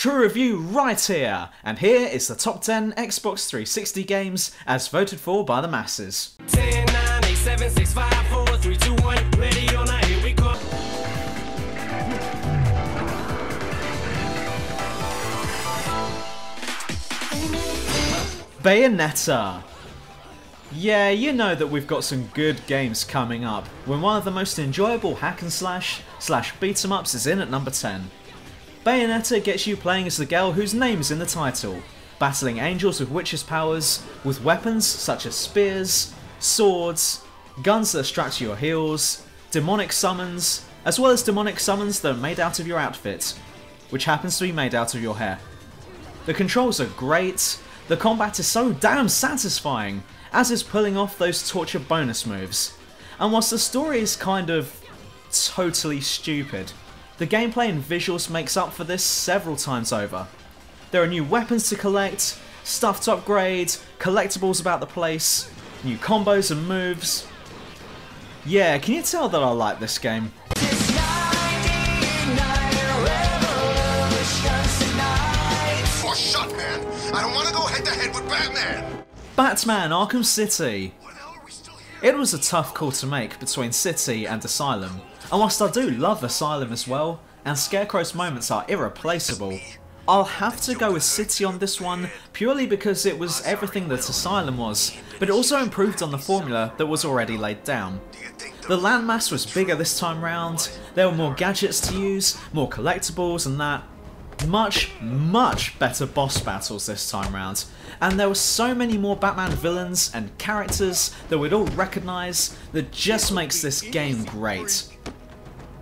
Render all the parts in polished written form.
true review right here, and here is the top 10 Xbox 360 games as voted for by the masses. 10, 9, 8, 7, 6, 5, 4, 3, 2, 1, ready or not, here we go. Bayonetta. Yeah, you know that we've got some good games coming up, when one of the most enjoyable hack and slash beat 'em ups is in at number 10. Bayonetta gets you playing as the girl whose name is in the title, battling angels with witches' powers, with weapons such as spears, swords, guns that strap to your heels, demonic summons, as well as demonic summons that are made out of your outfit, which happens to be made out of your hair. The controls are great, the combat is so damn satisfying, as is pulling off those torture bonus moves. And whilst the story is kind of totally stupid, the gameplay and visuals makes up for this several times over. There are new weapons to collect, stuff to upgrade, collectibles about the place, new combos and moves. Yeah, can you tell that I like this game? Oh, shut, man! I don't want to go head-to-head with Batman! Batman Arkham City. It was a tough call to make between City and Asylum, and whilst I do love Asylum as well, and Scarecrow's moments are irreplaceable, I'll have to go with City on this one purely because it was everything that Asylum was, but it also improved on the formula that was already laid down. The landmass was bigger this time round, there were more gadgets to use, more collectibles and that. Much better boss battles this time round, and there were so many more Batman villains and characters that we'd all recognise that just makes this game great.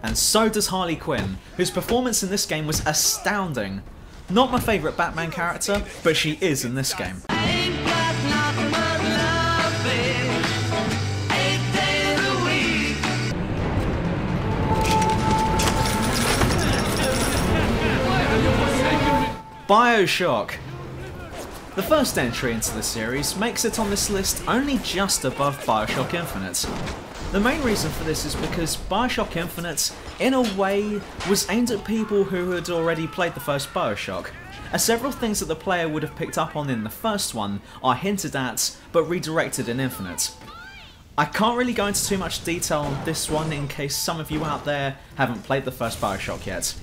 And so does Harley Quinn, whose performance in this game was astounding. Not my favourite Batman character, but she is in this game. BioShock. The first entry into the series makes it on this list only just above BioShock Infinite. The main reason for this is because BioShock Infinite, in a way, was aimed at people who had already played the first BioShock, as several things that the player would have picked up on in the first one are hinted at, but redirected in Infinite. I can't really go into too much detail on this one in case some of you out there haven't played the first BioShock yet.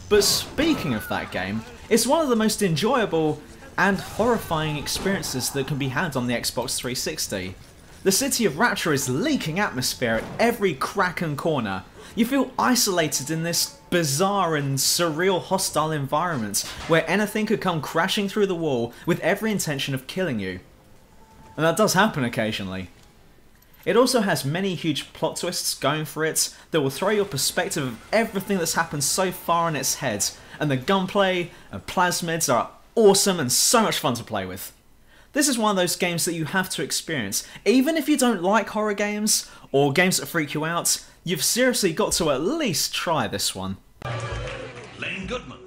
But speaking of that game, it's one of the most enjoyable and horrifying experiences that can be had on the Xbox 360. The City of Rapture is leaking atmosphere at every crack and corner. You feel isolated in this bizarre and surreal hostile environment where anything could come crashing through the wall with every intention of killing you. And that does happen occasionally. It also has many huge plot twists going for it that will throw your perspective of everything that's happened so far on its head, and the gunplay and plasmids are awesome and so much fun to play with. This is one of those games that you have to experience. Even if you don't like horror games, or games that freak you out, you've seriously got to at least try this one. Lane Goodman.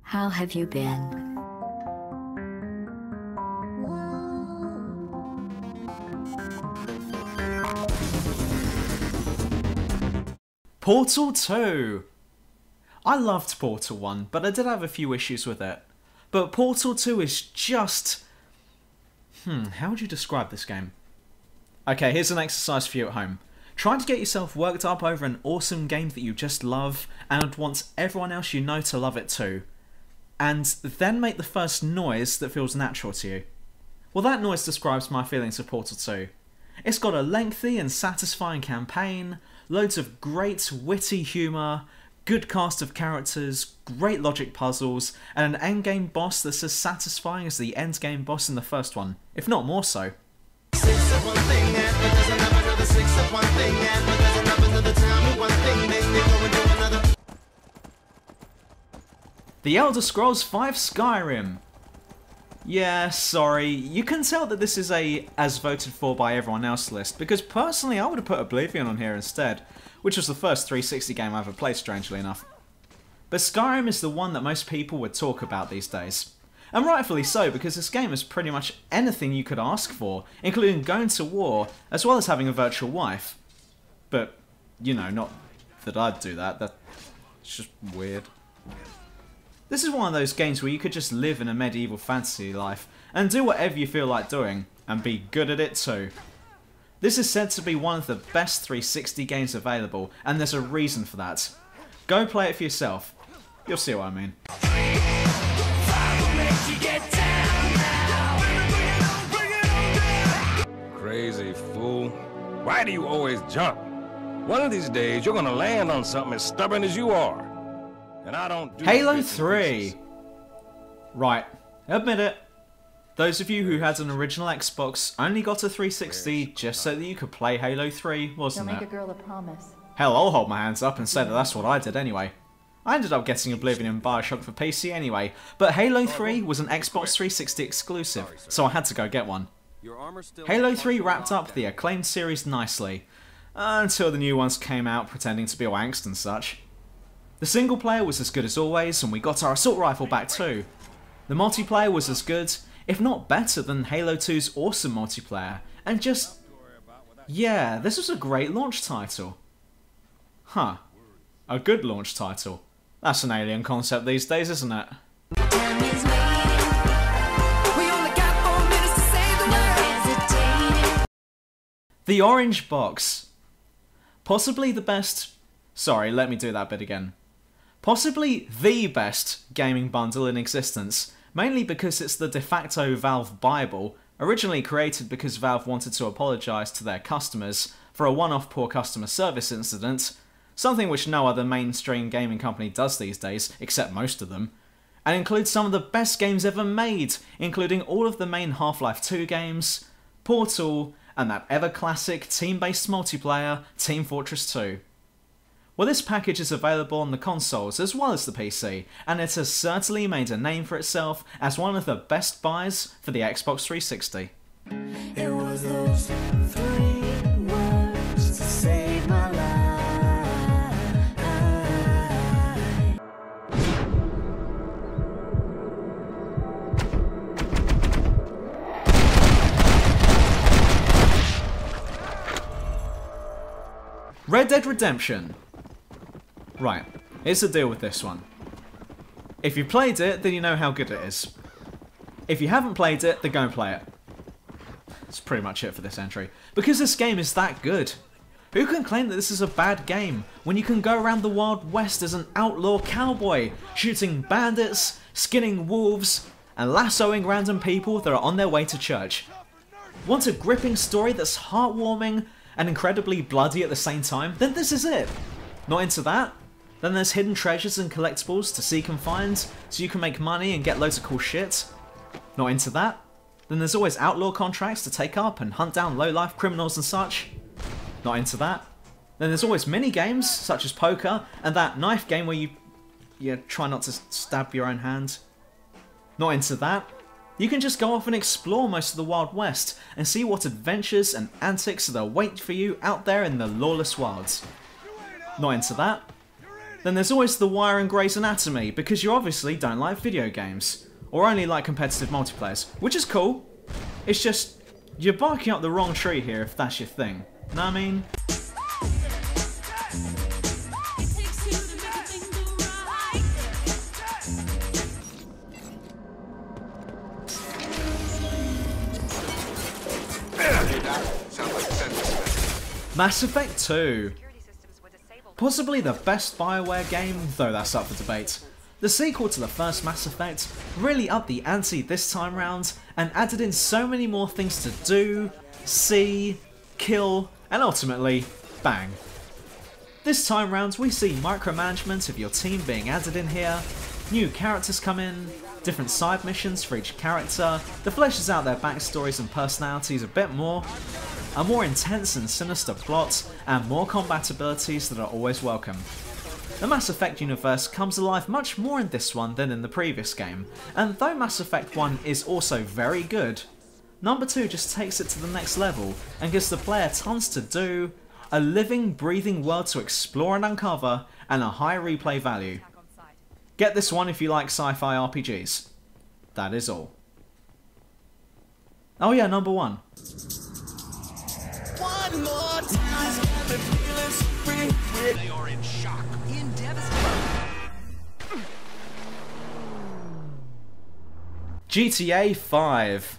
How have you been? Portal 2! I loved Portal 1, but I did have a few issues with it. But Portal 2 is just... how would you describe this game? Okay, here's an exercise for you at home. Try to get yourself worked up over an awesome game that you just love, and want everyone else you know to love it too. And then make the first noise that feels natural to you. Well, that noise describes my feelings of Portal 2. It's got a lengthy and satisfying campaign, loads of great witty humour, good cast of characters, great logic puzzles, and an endgame boss that's as satisfying as the endgame boss in the first one, if not more so. The Elder Scrolls V Skyrim. Yeah, sorry, you can tell that this is a as voted for by everyone else list, because personally I would have put Oblivion on here instead, which was the first 360 game I ever played, strangely enough. But Skyrim is the one that most people would talk about these days. And rightfully so, because this game is pretty much anything you could ask for, including going to war, as well as having a virtual wife. But, you know, not that I'd do that, that's just weird. This is one of those games where you could just live in a medieval fantasy life and do whatever you feel like doing, and be good at it too. This is said to be one of the best 360 games available, and there's a reason for that. Go play it for yourself. You'll see what I mean. Crazy fool. Why do you always jump? One of these days you're gonna land on something as stubborn as you are. And I don't do Halo bits and 3. pieces. Right, admit it. Those of you who had an original Xbox only got a 360 just so that you could play Halo 3, wasn't Don't make it? a girl a promise. Hell, I'll hold my hands up and say that that's what I did anyway. I ended up getting Oblivion and BioShock for PC anyway, but Halo 3 was an Xbox 360 exclusive, so I had to go get one. Halo 3 wrapped up the acclaimed series nicely, until the new ones came out pretending to be all angst and such. The single player was as good as always, and we got our assault rifle back too. The multiplayer was as good, if not better, than Halo 2's awesome multiplayer, and just... yeah, this was a great launch title. Huh. A good launch title. That's an alien concept these days, isn't it? The Orange Box. Possibly the best... sorry, let me do that bit again. Possibly the best gaming bundle in existence, mainly because it's the de facto Valve Bible, originally created because Valve wanted to apologise to their customers for a one-off poor customer service incident, something which no other mainstream gaming company does these days, except most of them, and includes some of the best games ever made, including all of the main Half-Life 2 games, Portal, and that ever-classic team-based multiplayer, Team Fortress 2. Well, this package is available on the consoles as well as the PC, and it has certainly made a name for itself as one of the best buys for the Xbox 360. It was those 3 words to save my life. Red Dead Redemption. Right, here's the deal with this one. If you played it, then you know how good it is. If you haven't played it, then go and play it. That's pretty much it for this entry. Because this game is that good. Who can claim that this is a bad game when you can go around the Wild West as an outlaw cowboy, shooting bandits, skinning wolves, and lassoing random people that are on their way to church? Want a gripping story that's heartwarming and incredibly bloody at the same time? Then this is it. Not into that? Then there's hidden treasures and collectibles to seek and find, so you can make money and get loads of cool shit. Not into that? Then there's always outlaw contracts to take up and hunt down low-life criminals and such. Not into that? Then there's always mini-games, such as poker, and that knife game where you try not to stab your own hand. Not into that? You can just go off and explore most of the Wild West and see what adventures and antics that await for you out there in the lawless wilds. Not into that? Then there's always The Wire and Grey's Anatomy, because you obviously don't like video games, or only like competitive multiplayers, which is cool. It's just, you're barking up the wrong tree here if that's your thing. Know what I mean? Mass Effect 2. Possibly the best BioWare game, though that's up for debate. The sequel to the first Mass Effect really upped the ante this time round and added in so many more things to do, see, kill, and ultimately, bang. This time round we see micromanagement of your team being added in here, new characters come in, different side missions for each character that fleshes out their backstories and personalities a bit more, a more intense and sinister plot, and more combat abilities that are always welcome. The Mass Effect universe comes alive much more in this one than in the previous game, and though Mass Effect 1 is also very good, number 2 just takes it to the next level and gives the player tons to do, a living, breathing world to explore and uncover, and a high replay value. Get this one if you like sci-fi RPGs. That is all. Oh yeah, number 1. One more time, got me feeling so free. They are in shock. In devastation. GTA 5.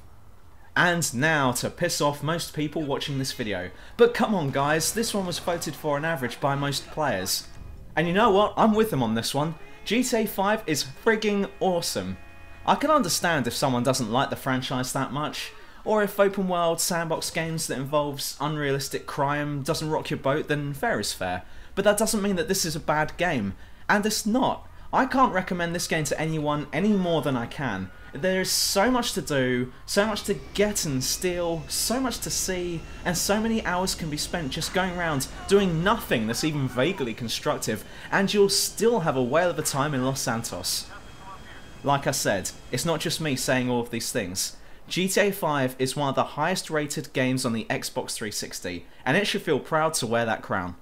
And now to piss off most people watching this video. But come on guys, this one was voted for on average by most players. And you know what, I'm with them on this one. GTA 5 is frigging awesome. I can understand if someone doesn't like the franchise that much, or if open world sandbox games that involves unrealistic crime doesn't rock your boat, then fair is fair. But that doesn't mean that this is a bad game, and it's not. I can't recommend this game to anyone any more than I can. There is so much to do, so much to get and steal, so much to see, and so many hours can be spent just going around doing nothing that's even vaguely constructive, and you'll still have a whale of a time in Los Santos. Like I said, it's not just me saying all of these things. GTA 5 is one of the highest rated games on the Xbox 360, and it should feel proud to wear that crown.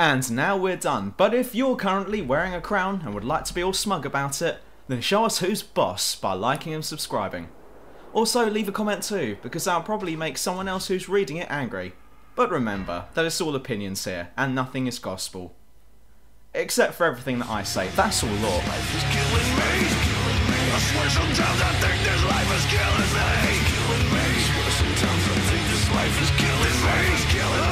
And now we're done, but if you're currently wearing a crown and would like to be all smug about it, then show us who's boss by liking and subscribing. Also leave a comment too, because that'll probably make someone else who's reading it angry. But remember that it's all opinions here, and nothing is gospel. Except for everything that I say, that's all law. Life is killing me. I swear sometimes I think this life is killing me. I swear sometimes I think this life is killing me.